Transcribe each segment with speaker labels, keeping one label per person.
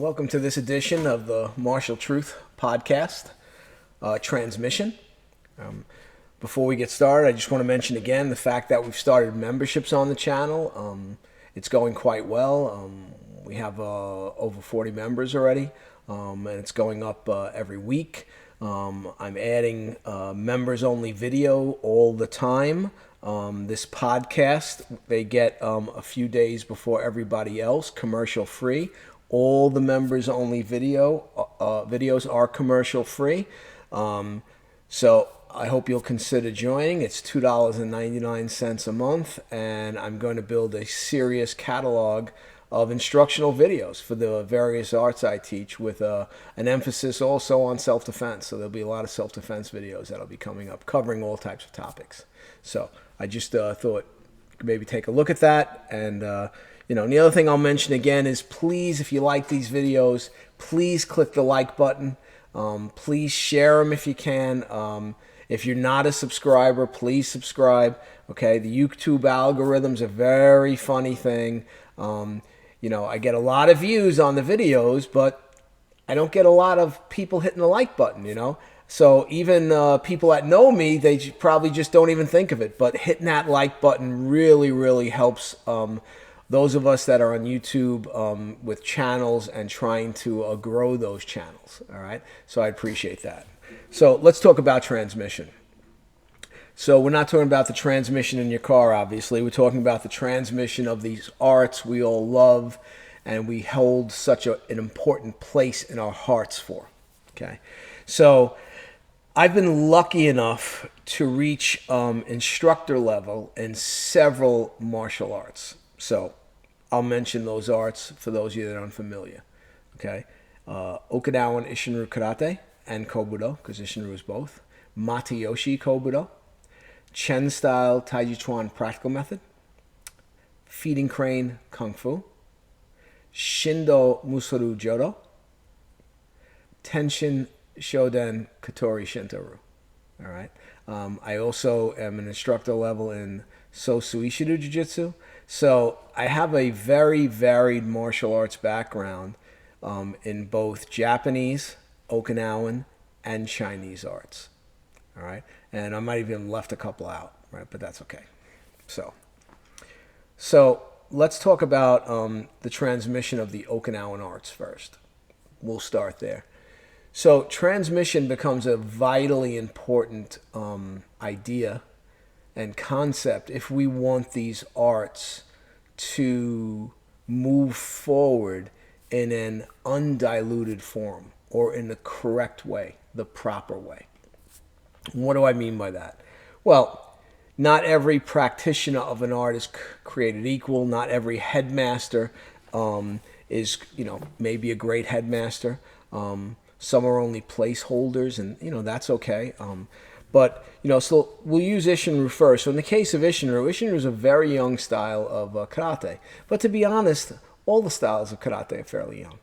Speaker 1: Welcome to this edition of the Martial Truth Podcast transmission. Before we get started, I just want to mention again the fact that we've started memberships on the channel. It's going quite well. We have over 40 members already, and it's going up every week. I'm adding members-only video all the time. This podcast, they get a few days before everybody else, commercial-free. All the members-only videos are commercial-free. So I hope you'll consider joining. It's $2.99 a month, and I'm going to build a serious catalog of instructional videos for the various arts I teach with an emphasis also on self-defense. So there'll be a lot of self-defense videos that'll be coming up covering all types of topics. So I just thought maybe take a look at that. And and the other thing I'll mention again is, please, if you like these videos, please click the like button. Please share them if you can. If you're not a subscriber, please subscribe. Okay, the YouTube algorithm's a very funny thing. I get a lot of views on the videos, but I don't get a lot of people hitting the like button, So even people that know me, they probably just don't even think of it. But hitting that like button really, really helps those of us that are on YouTube with channels and trying to grow those channels. All right, so I appreciate that. So let's talk about transmission. So we're not talking about the transmission in your car, obviously. We're talking about the transmission of these arts we all love and we hold such an important place in our hearts for. Okay, so I've been lucky enough to reach instructor level in several martial arts. So I'll mention those arts for those of you that are unfamiliar. Okay, Okinawan Ishinryu Karate and kobudo, because Ishinryu is both. Matayoshi kobudo. Chen style Taiji Chuan practical method. Feeding crane kung fu. Shindo Musoru Jodo. Tenshin Shoden Katori Shinto-ryu. All right. I also am an instructor level in Sosu Ishido Jiu-Jitsu. So I have a very varied martial arts background in both Japanese, Okinawan, and Chinese arts. All right. And I might even left a couple out, right? But that's okay. So let's talk about the transmission of the Okinawan arts first. We'll start there. So transmission becomes a vitally important idea and concept if we want these arts to move forward in an undiluted form or in the correct way, the proper way. What do I mean by that? Well, not every practitioner of an art is created equal. Not every headmaster is, maybe a great headmaster. Some are only placeholders, and, that's okay. But so we'll use Ishinryu first. So in the case of Ishinryu is a very young style of karate. But to be honest, all the styles of karate are fairly young.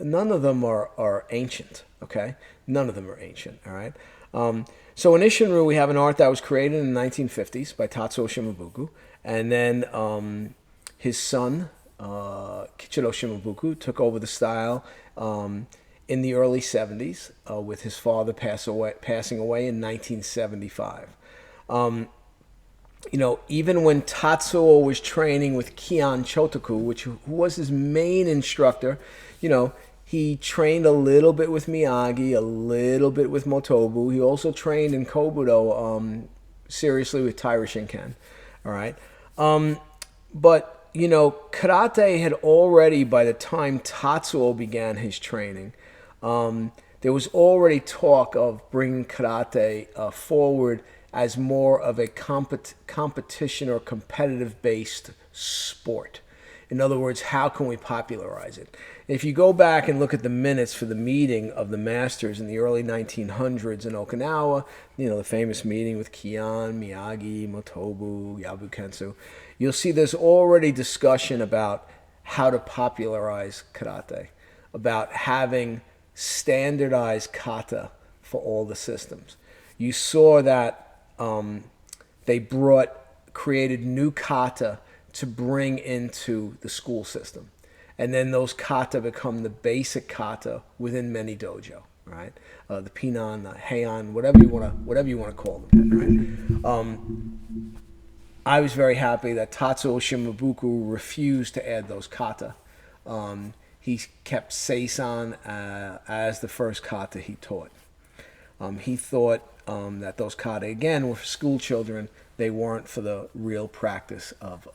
Speaker 1: None of them are ancient, okay? None of them are ancient, all right? So in Ishinryu, we have an art that was created in the 1950s by Tatsuo Shimabuku. And then his son, Kichiro Shimabuku, took over the style in the early 70s with his father passing away in 1975. Even when Tatsuo was training with Kian Chotoku, who was his main instructor, he trained a little bit with Miyagi, a little bit with Motobu. He also trained in kobudo seriously with Taira Shinken. All right. But, karate had already, by the time Tatsuo began his training, there was already talk of bringing karate forward as more of a competition or competitive-based sport. In other words, how can we popularize it? If you go back and look at the minutes for the meeting of the masters in the early 1900s in Okinawa, the famous meeting with Kian, Miyagi, Motobu, Yabu Kensu, you'll see there's already discussion about how to popularize karate, about having standardized kata for all the systems. You saw that they created new kata to bring into the school system. And then those kata become the basic kata within many dojo, right? The pinan, the heian, whatever you want to call them, right? I was very happy that Tatsuo Shimabuku refused to add those kata. He kept Seisan as the first kata he taught. He thought that those kata, again, were for school children. They weren't for the real practice of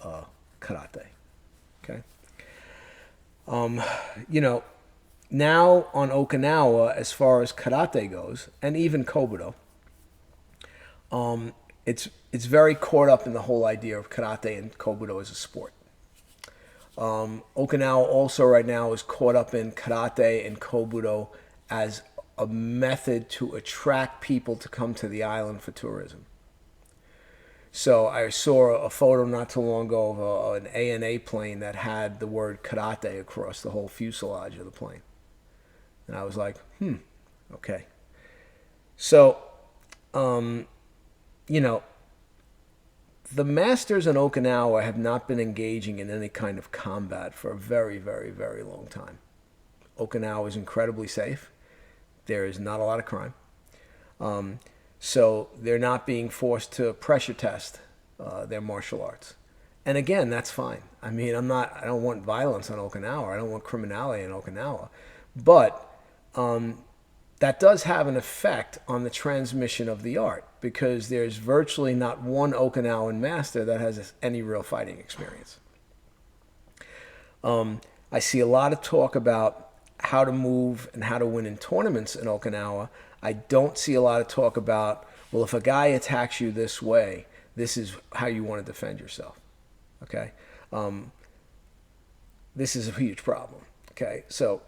Speaker 1: karate. Okay. Now on Okinawa, as far as karate goes, and even kobudo, it's very caught up in the whole idea of karate and kobudo as a sport. Okinawa also right now is caught up in karate and kobudo as a method to attract people to come to the island for tourism. So I saw a photo not too long ago of an ANA plane that had the word karate across the whole fuselage of the plane. And I was like, okay. So, the masters in Okinawa have not been engaging in any kind of combat for a very, very, very long time. Okinawa is incredibly safe. There is not a lot of crime. So they're not being forced to pressure test their martial arts. And again, that's fine. I mean, I don't want violence on Okinawa. I don't want criminality in Okinawa. But that does have an effect on the transmission of the art, because there's virtually not one Okinawan master that has any real fighting experience. I see a lot of talk about how to move and how to win in tournaments in Okinawa. I don't see a lot of talk about, well, if a guy attacks you this way, this is how you want to defend yourself. Okay? This is a huge problem. Okay? So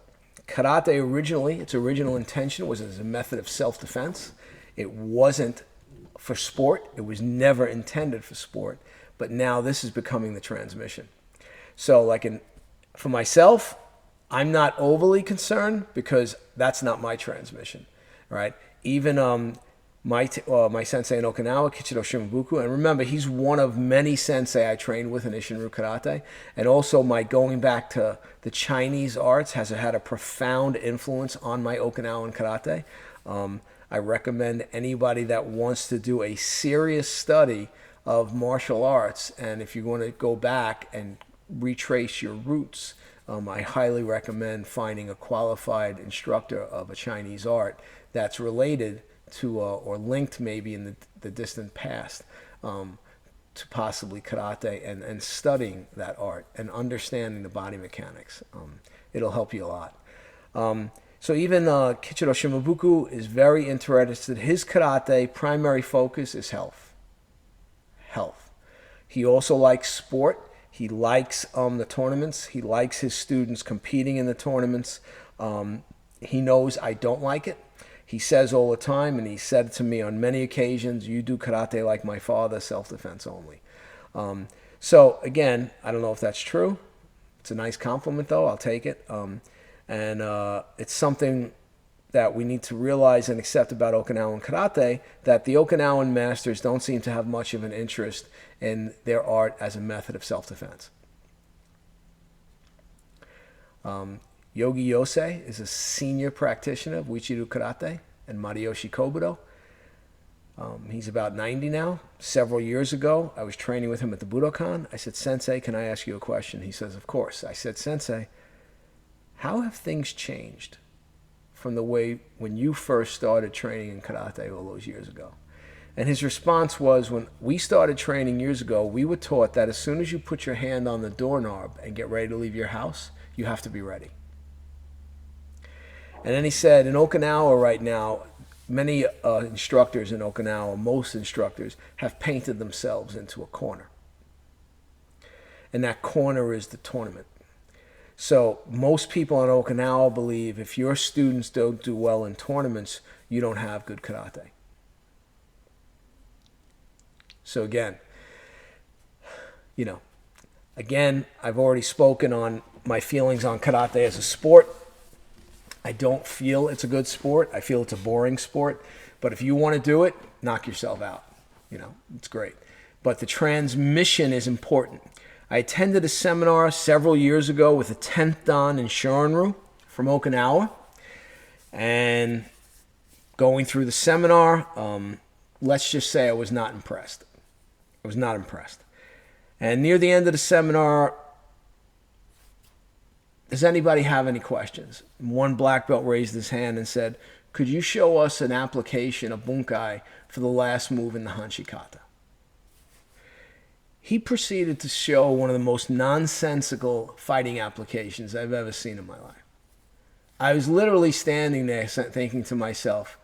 Speaker 1: karate originally, its original intention was as a method of self-defense. It wasn't for sport. It was never intended for sport. But now this is becoming the transmission. So for myself, I'm not overly concerned because that's not my transmission, right? Even my sensei in Okinawa, Kichiro Shimabuku, and remember, he's one of many sensei I trained with in Isshinryu Karate, and also my going back to the Chinese arts has had a profound influence on my Okinawan Karate. I recommend anybody that wants to do a serious study of martial arts, and if you want to go back and retrace your roots, I highly recommend finding a qualified instructor of a Chinese art that's related to or linked maybe in the distant past to possibly karate, and studying that art and understanding the body mechanics. It'll help you a lot. So even Kichiro Shimabuku is very interested. His karate primary focus is health. He also likes sport. He likes the tournaments. He likes his students competing in the tournaments. He knows I don't like it. He says all the time, and he said it to me on many occasions, you do karate like my father, self-defense only. So again, I don't know if that's true. It's a nice compliment, though. I'll take it. And it's something that we need to realize and accept about Okinawan karate, that the Okinawan masters don't seem to have much of an interest in their art as a method of self-defense. Yogi Yosei is a senior practitioner of Uechi-ryu Karate and Matayoshi Kobudo. He's about 90 now. Several years ago, I was training with him at the Budokan. I said, Sensei, can I ask you a question? He says, of course. I said, Sensei, how have things changed from the way when you first started training in karate all those years ago? And his response was, when we started training years ago, we were taught that as soon as you put your hand on the doorknob and get ready to leave your house, you have to be ready. And then he said, in Okinawa right now, many instructors in Okinawa, most instructors, have painted themselves into a corner. And that corner is the tournament. So most people in Okinawa believe if your students don't do well in tournaments, you don't have good karate. So again, I've already spoken on my feelings on karate as a sport. I don't feel it's a good sport. I feel it's a boring sport. But if you want to do it, knock yourself out. It's great. But the transmission is important. I attended a seminar several years ago with a 10th Dan in Shorinru from Okinawa. And going through the seminar, let's just say I was not impressed. I was not impressed. And near the end of the seminar, does anybody have any questions? One black belt raised his hand and said, could you show us an application of bunkai for the last move in the Hanshikata? He proceeded to show one of the most nonsensical fighting applications I've ever seen in my life. I was literally standing there thinking to myself,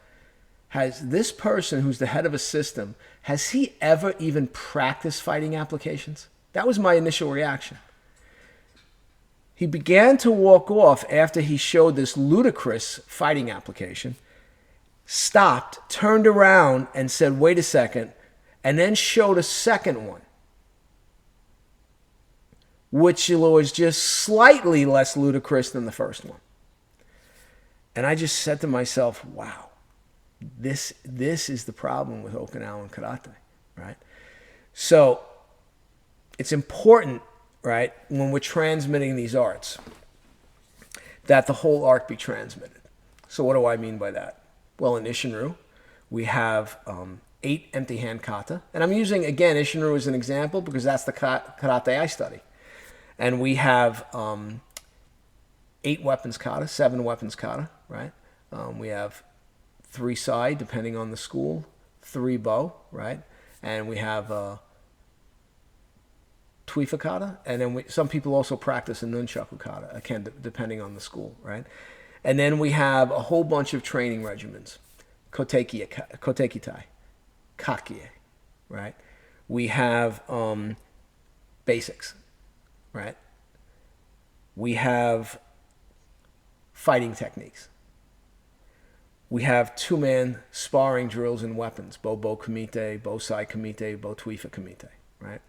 Speaker 1: has this person who's the head of a system, has he ever even practiced fighting applications? That was my initial reaction. He began to walk off after he showed this ludicrous fighting application, stopped, turned around and said, wait a second, and then showed a second one, which was just slightly less ludicrous than the first one. And I just said to myself, wow, this is the problem with Okinawan karate, right? So it's important, right, when we're transmitting these arts, that the whole art be transmitted. So what do I mean by that? Well, in Isshinryu, we have 8 empty hand kata. And I'm using, again, Isshinryu as an example because that's the karate I study. And we have 8 weapons kata, 7 weapons kata, right? We have 3 side, depending on the school, 3 bow, right? And we have tuifa kata, and then some people also practice a nunchaku kata, again, depending on the school, right? And then we have a whole bunch of training regimens, kotekitai, kakie, right? We have basics, right? We have fighting techniques. We have 2-man sparring drills and weapons, bo kumite, bo sai kumite, bo tuifa kumite, right?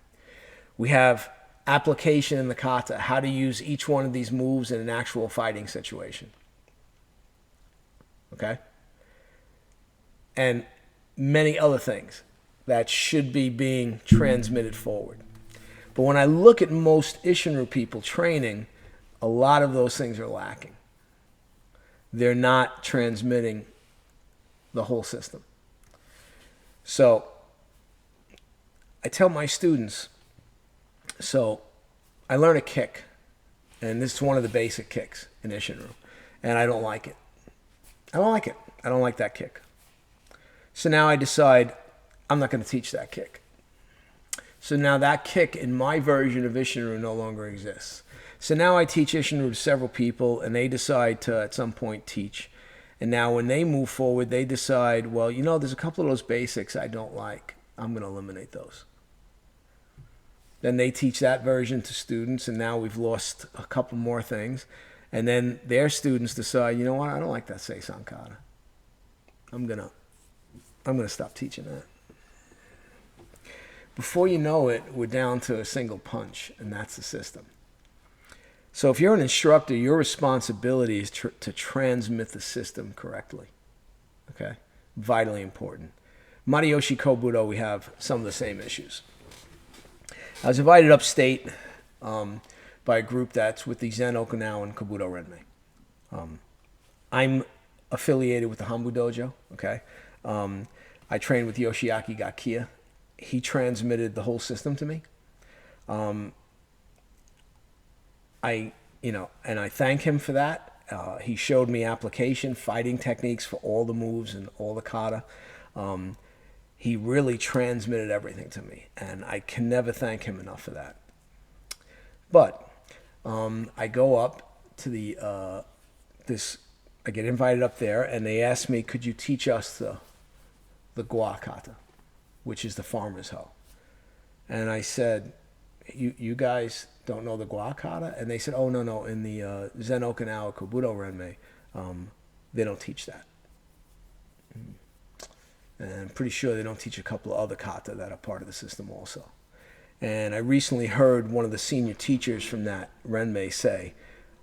Speaker 1: We have application in the kata, how to use each one of these moves in an actual fighting situation. Okay? And many other things that should be being transmitted forward. But when I look at most Isshinryu people training, a lot of those things are lacking. They're not transmitting the whole system. So I tell my students, so I learn a kick, and this is one of the basic kicks in Isshinryu, and I don't like it. I don't like it. I don't like that kick. So now I decide I'm not going to teach that kick. So now that kick in my version of Isshinryu no longer exists. So now I teach Isshinryu to several people, and they decide to at some point teach. And now when they move forward, they decide, well, you know, there's a couple of those basics I don't like. I'm going to eliminate those. Then they teach that version to students, and now we've lost a couple more things. And then their students decide, you know what, I don't like that Seisan kata. I'm gonna stop teaching that. Before you know it, we're down to a single punch, and that's the system. So if you're an instructor, your responsibility is to transmit the system correctly. Okay? Vitally important. Matayoshi kobudo, we have some of the same issues. I was invited upstate by a group that's with the Zen Okinawan Kobudo Renmei. I'm affiliated with the Hambu Dojo, okay? I trained with Yoshiaki Gakia. He transmitted the whole system to me. And I thank him for that. He showed me application, fighting techniques for all the moves and all the kata. He really transmitted everything to me, and I can never thank him enough for that. But I go up to I get invited up there, and they ask me, could you teach us the gua kata, which is the farmer's hoe? And I said, you guys don't know the gua kata? And they said, oh, no, in the Zen Okinawa Kobudo Renmei, they don't teach that. And I'm pretty sure they don't teach a couple of other kata that are part of the system also. And I recently heard one of the senior teachers from that Renmei say,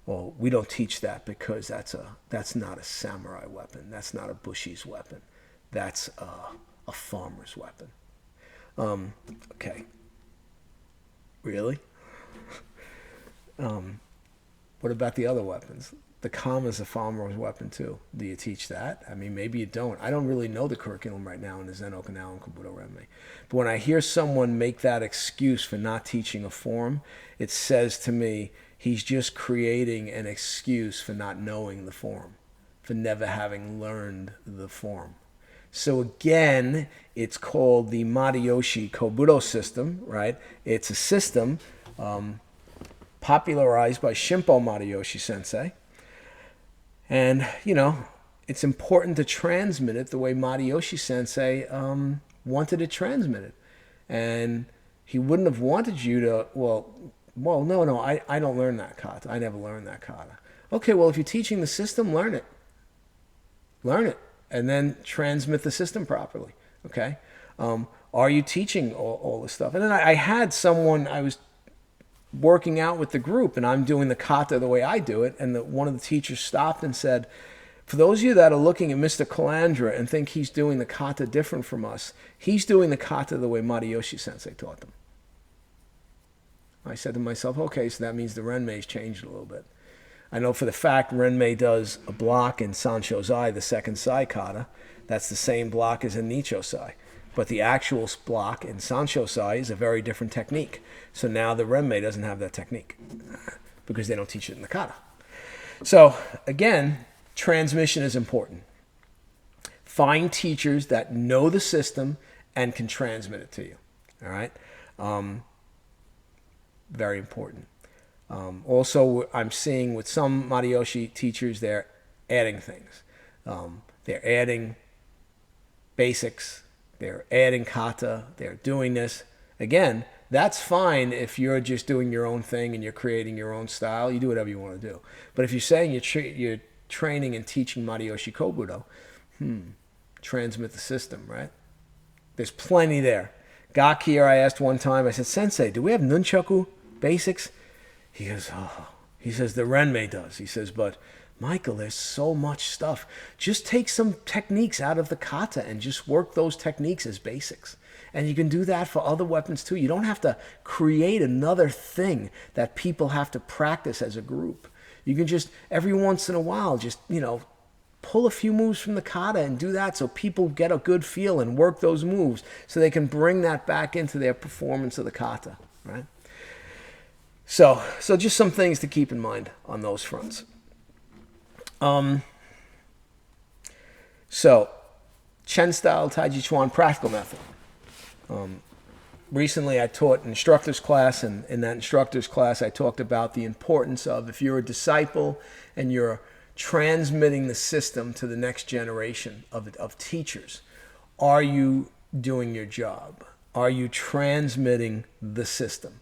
Speaker 1: well, we don't teach that because that's not a samurai weapon. That's not a bushi's weapon. That's a farmer's weapon. Okay. Really? What about the other weapons? The kama is a farmer's weapon too. Do you teach that? I mean, maybe you don't. I don't really know the curriculum right now in the Zen Okinawan kobudo renmei. But when I hear someone make that excuse for not teaching a form, it says to me he's just creating an excuse for not knowing the form, for never having learned the form. So again, it's called the Matayoshi kobudo system, right? It's a system popularized by Shimpo Matayoshi sensei. And, it's important to transmit it the way Matayoshi sensei wanted it transmitted. And he wouldn't have wanted you to, no, I don't learn that kata. I never learned that kata. Okay, well, if you're teaching the system, learn it. Learn it. And then transmit the system properly. Okay? Are you teaching all this stuff? And then I had someone, I was working out with the group, and I'm doing the kata the way I do it, and one of the teachers stopped and said, for those of you that are looking at Mr. Calandra and think he's doing the kata different from us, he's doing the kata the way Matayoshi sensei taught them. I said to myself, okay, so that means the renmei's changed a little bit. I know for the fact renmei does a block in Sanshozai, the second sai kata. That's the same block as in Nichosai. But the actual block in Sanshosai is a very different technique. So now the renmei doesn't have that technique because they don't teach it in the kata. So again, transmission is important. Find teachers that know the system and can transmit it to you. All right? Very important. Also, I'm seeing with some Matayoshi teachers, they're adding things. They're adding basics. They're adding kata. They're doing this. Again, that's fine if you're just doing your own thing and you're creating your own style. You do whatever you want to do. But if you're saying you're training and teaching Matayoshi kobudo, transmit the system, right? There's plenty there. Gaki, I asked one time, I said, Sensei, do we have nunchaku basics? He goes, he says, the renmei does. He says, but Michael, there's so much stuff. Just take some techniques out of the kata and just work those techniques as basics. And you can do that for other weapons too. You don't have to create another thing that people have to practice as a group. You can just, every once in a while, just, pull a few moves from the kata and do that so people get a good feel and work those moves so they can bring that back into their performance of the kata, right? So just some things to keep in mind on those fronts. So, Chen style Taiji Chuan practical method. Recently I taught an instructor's class, and in that instructor's class I talked about the importance of, if you're a disciple and you're transmitting the system to the next generation of teachers, are you doing your job? Are you transmitting the system?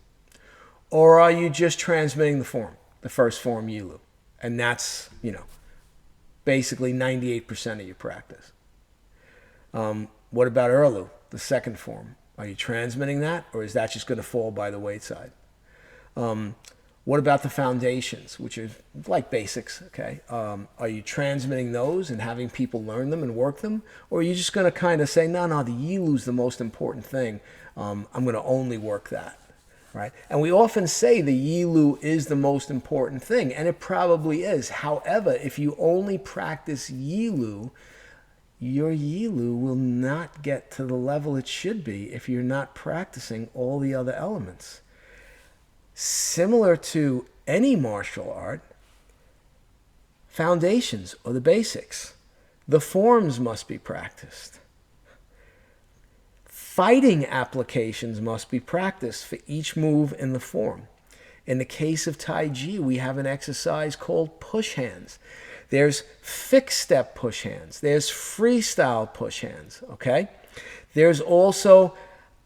Speaker 1: Or are you just transmitting the form, the first form Yilu? And that's, basically 98% of your practice. What about Erlu, the second form? Are you transmitting that, or is that just going to fall by the wayside? What about the foundations, which are like basics, okay? Are you transmitting those and having people learn them and work them? Or are you just going to kind of say, no, the Yilu's the most important thing. I'm going to only work that. Right? And we often say the Yilu is the most important thing, and it probably is. However, if you only practice Yilu, your Yilu will not get to the level it should be if you're not practicing all the other elements. Similar to any martial art, foundations or the basics, the forms must be practiced. Fighting applications must be practiced for each move in the form. In the case of Taiji, we have an exercise called push hands. There's fixed step push hands. There's freestyle push hands, okay? There's also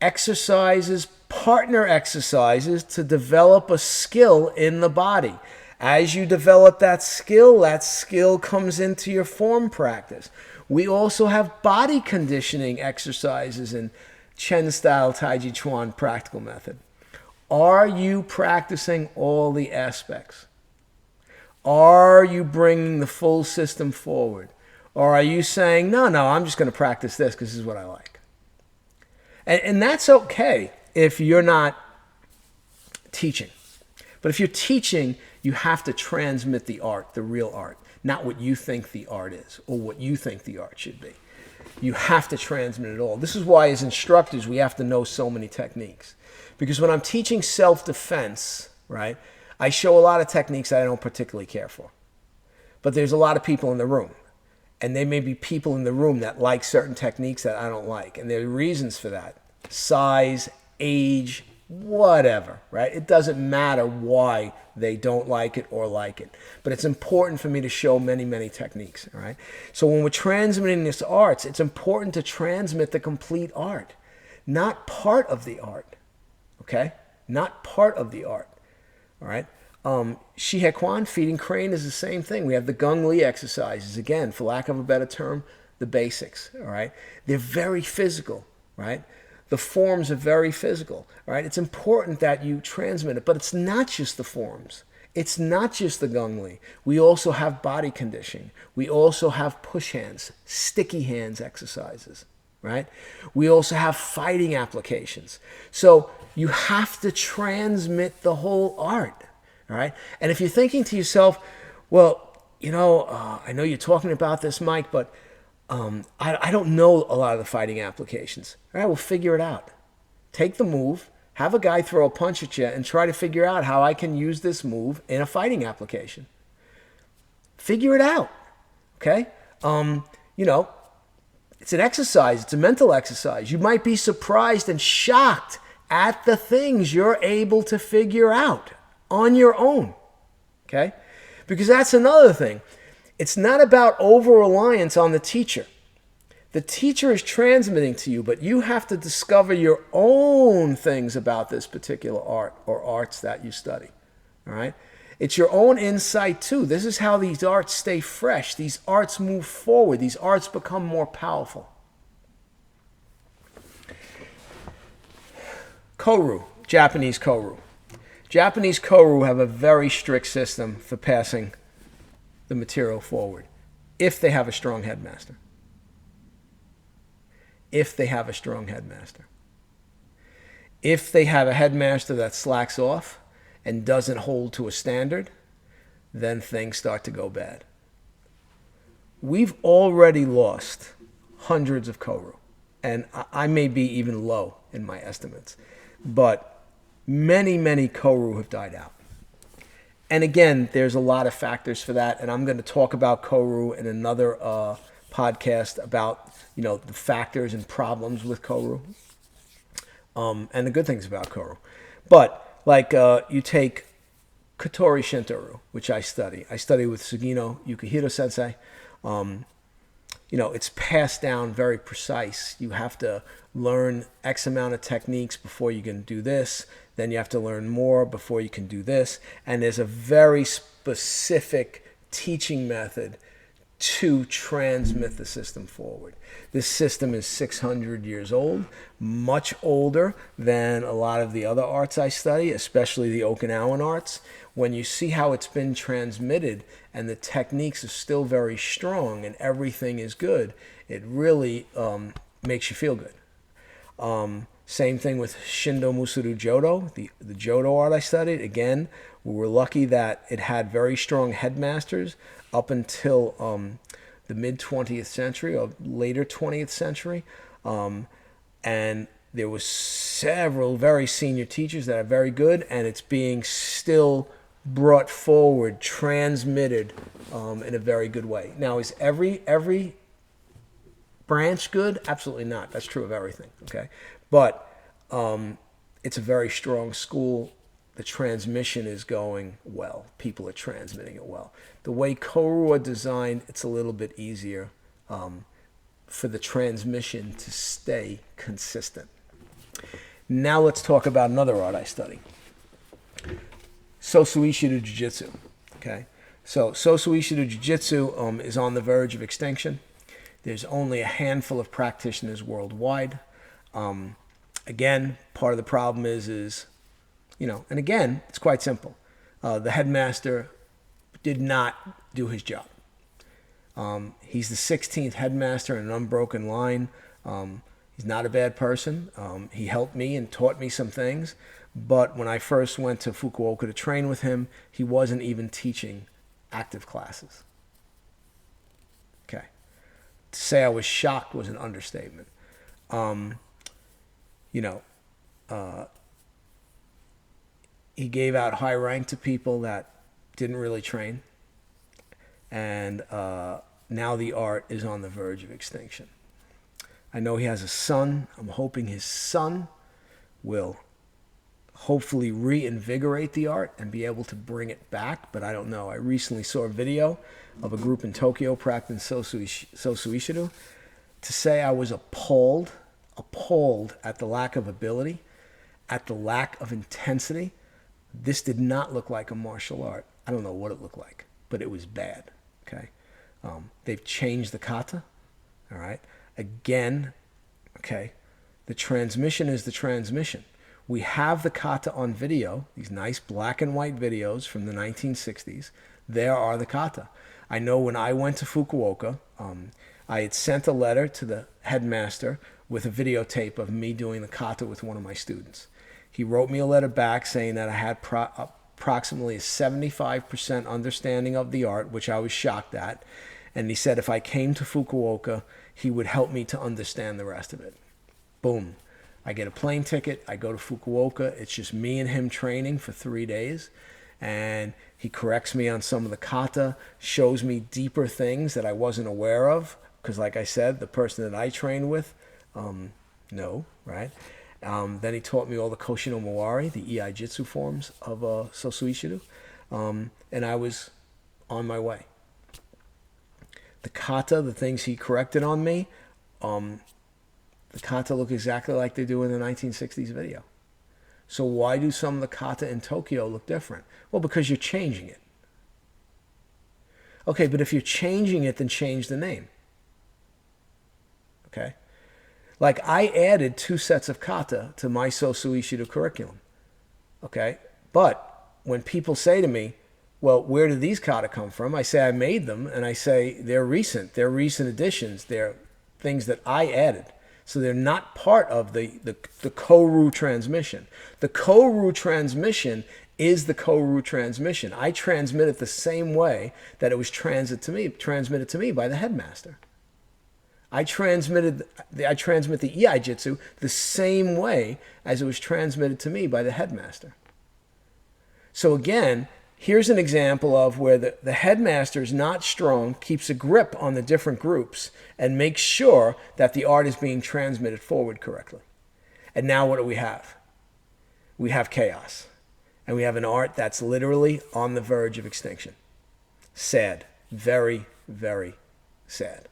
Speaker 1: exercises, partner exercises to develop a skill in the body. As you develop that skill comes into your form practice. We also have body conditioning exercises in Chen style Taiji Chuan practical method. Are you practicing all the aspects? Are you bringing the full system forward? Or are you saying, no, I'm just going to practice this because this is what I like? And that's okay if you're not teaching. But if you're teaching, you have to transmit the art, the real art, not what you think the art is or what you think the art should be. You have to transmit it all. This is why as instructors, we have to know so many techniques. Because when I'm teaching self-defense, right, I show a lot of techniques that I don't particularly care for. But there's a lot of people in the room. And there may be people in the room that like certain techniques that I don't like. And there are reasons for that. Size, age, whatever, right? It doesn't matter why they don't like it or like it. But it's important for me to show many, many techniques, all right? So when we're transmitting this arts, it's important to transmit the complete art, not part of the art, okay? Not part of the art, all right? Shihekwan, feeding crane, is the same thing. We have the Gung Li exercises, again, for lack of a better term, the basics, all right? They're very physical, right? The forms are very physical, all right? It's important that you transmit it, but it's not just the forms. It's not just the Gung Li. We also have body conditioning. We also have push hands, sticky hands exercises, right? We also have fighting applications. So you have to transmit the whole art. All right. And if you're thinking to yourself, well, I know you're talking about this, Mike, but I don't know a lot of the fighting applications. All right, well, figure it out. Take the move, have a guy throw a punch at you, and try to figure out how I can use this move in a fighting application. Figure it out. Okay. It's an exercise. It's a mental exercise. You might be surprised and shocked at the things you're able to figure out on your own, okay? Because that's another thing. It's not about over-reliance on the teacher. The teacher is transmitting to you, but you have to discover your own things about this particular art or arts that you study, all right? It's your own insight too. This is how these arts stay fresh. These arts move forward. These arts become more powerful. Koryu, Japanese koryu. Japanese koryu have a very strict system for passing the material forward if they have a strong headmaster. If they have a strong headmaster. If they have a headmaster that slacks off and doesn't hold to a standard, then things start to go bad. We've already lost hundreds of koryu, and I may be even low in my estimates, but many, many koryu have died out. And again, there's a lot of factors for that, and I'm going to talk about koryu in another podcast about, the factors and problems with koryu, and the good things about koryu. But like you take Kotori Shinto-ryu, which I study. I study with Sugino Yukihiro Sensei. It's passed down very precise. You have to learn X amount of techniques before you can do this. Then you have to learn more before you can do this. And there's a very specific teaching method to transmit the system forward. This system is 600 years old, much older than a lot of the other arts I study, especially the Okinawan arts. When you see how it's been transmitted and the techniques are still very strong and everything is good, it really makes you feel good. Same thing with Shindo Musuru Jodo, the Jodo art I studied. Again, we were lucky that it had very strong headmasters up until the mid-20th century or later 20th century. And there was several very senior teachers that are very good, and it's being still brought forward, transmitted in a very good way. Now, is every branch good? Absolutely not. That's true of everything, okay? But it's a very strong school. The transmission is going well. People are transmitting it well. The way koryu are designed, it's a little bit easier for the transmission to stay consistent. Now let's talk about another art I study. Sosu Ishido Jiu-Jitsu. Okay? So Sosu Ishido Jiu-Jitsu is on the verge of extinction. There's only a handful of practitioners worldwide. Again, part of the problem is and again, it's quite simple. The headmaster did not do his job. He's the 16th headmaster in an unbroken line. He's not a bad person. He helped me and taught me some things. But when I first went to Fukuoka to train with him, he wasn't even teaching active classes. Okay. To say I was shocked was an understatement. You know, he gave out high rank to people that didn't really train. And now the art is on the verge of extinction. I know he has a son. I'm hoping his son will hopefully reinvigorate the art and be able to bring it back, but I don't know. I recently saw a video of a group in Tokyo practicing Sosuishido. To say I was appalled at the lack of ability, at the lack of intensity. This did not look like a martial art. I don't know what it looked like, but it was bad, okay? They've changed the kata, all right? Again, okay, the transmission is the transmission. We have the kata on video, these nice black and white videos from the 1960s. There are the kata. I know when I went to Fukuoka, I had sent a letter to the headmaster with a videotape of me doing the kata with one of my students. He wrote me a letter back saying that I had approximately a 75% understanding of the art, which I was shocked at. And he said if I came to Fukuoka, he would help me to understand the rest of it. Boom. I get a plane ticket. I go to Fukuoka. It's just me and him training for 3 days. And he corrects me on some of the kata, shows me deeper things that I wasn't aware of. Because like I said, the person that I trained with, no, right? Then he taught me all the Koshi no Mawari, the Iai Jitsu forms of Sosuishido. And I was on my way. The kata, the things he corrected on me, the kata look exactly like they do in the 1960s video. So why do some of the kata in Tokyo look different? Well, because you're changing it. Okay, but if you're changing it, then change the name. Okay? Like I added 2 sets of kata to my Sosuishido curriculum. Okay? But when people say to me, well, where did these kata come from? I say I made them, and I say they're recent. They're recent additions. They're things that I added. So they're not part of the koryu transmission. The koryu transmission is the koryu transmission. I transmit it the same way that it was transmitted to me by the headmaster. I transmit the Iai Jitsu the same way as it was transmitted to me by the headmaster. So again, here's an example of where the headmaster is not strong, keeps a grip on the different groups, and makes sure that the art is being transmitted forward correctly. And now what do we have? We have chaos. And we have an art that's literally on the verge of extinction. Sad. Very, very sad.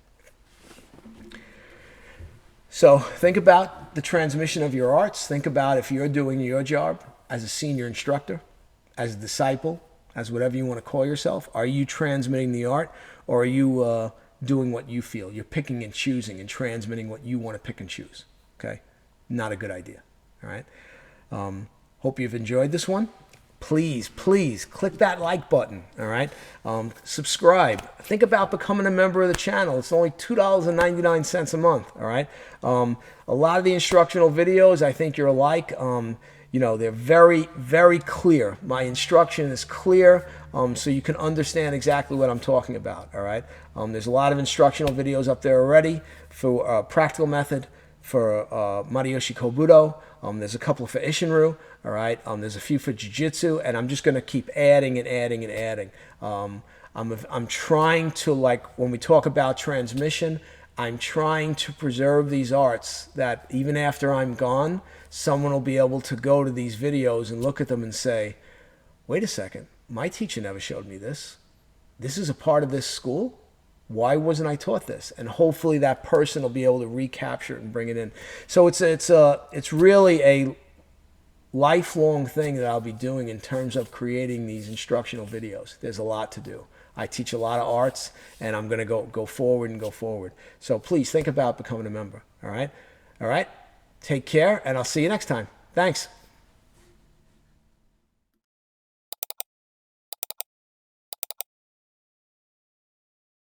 Speaker 1: So think about the transmission of your arts. Think about if you're doing your job as a senior instructor, as a disciple, as whatever you want to call yourself. Are you transmitting the art, or are you doing what you feel? You're picking and choosing and transmitting what you want to pick and choose. Okay? Not a good idea. All right? Hope you've enjoyed this one. Please, please click that like button. All right? Subscribe. Think about becoming a member of the channel. It's only $2.99 a month. All right? A lot of the instructional videos, I think you're alike. You know, they're very, very clear. My instruction is clear, so you can understand exactly what I'm talking about, all right? There's a lot of instructional videos up there already for practical method, for Matayoshi kobudo. There's a couple for Ishinryu, all right? There's a few for Jiu-Jitsu, and I'm just going to keep adding and adding and adding. I'm trying to, like, when we talk about transmission, I'm trying to preserve these arts that even after I'm gone, someone will be able to go to these videos and look at them and say, wait a second, my teacher never showed me this. This is a part of this school? Why wasn't I taught this? And hopefully that person will be able to recapture it and bring it in. So it's really a lifelong thing that I'll be doing in terms of creating these instructional videos. There's a lot to do. I teach a lot of arts, and I'm going to go forward and go forward. So please think about becoming a member, all right? All right? Take care, and I'll see you next time. Thanks.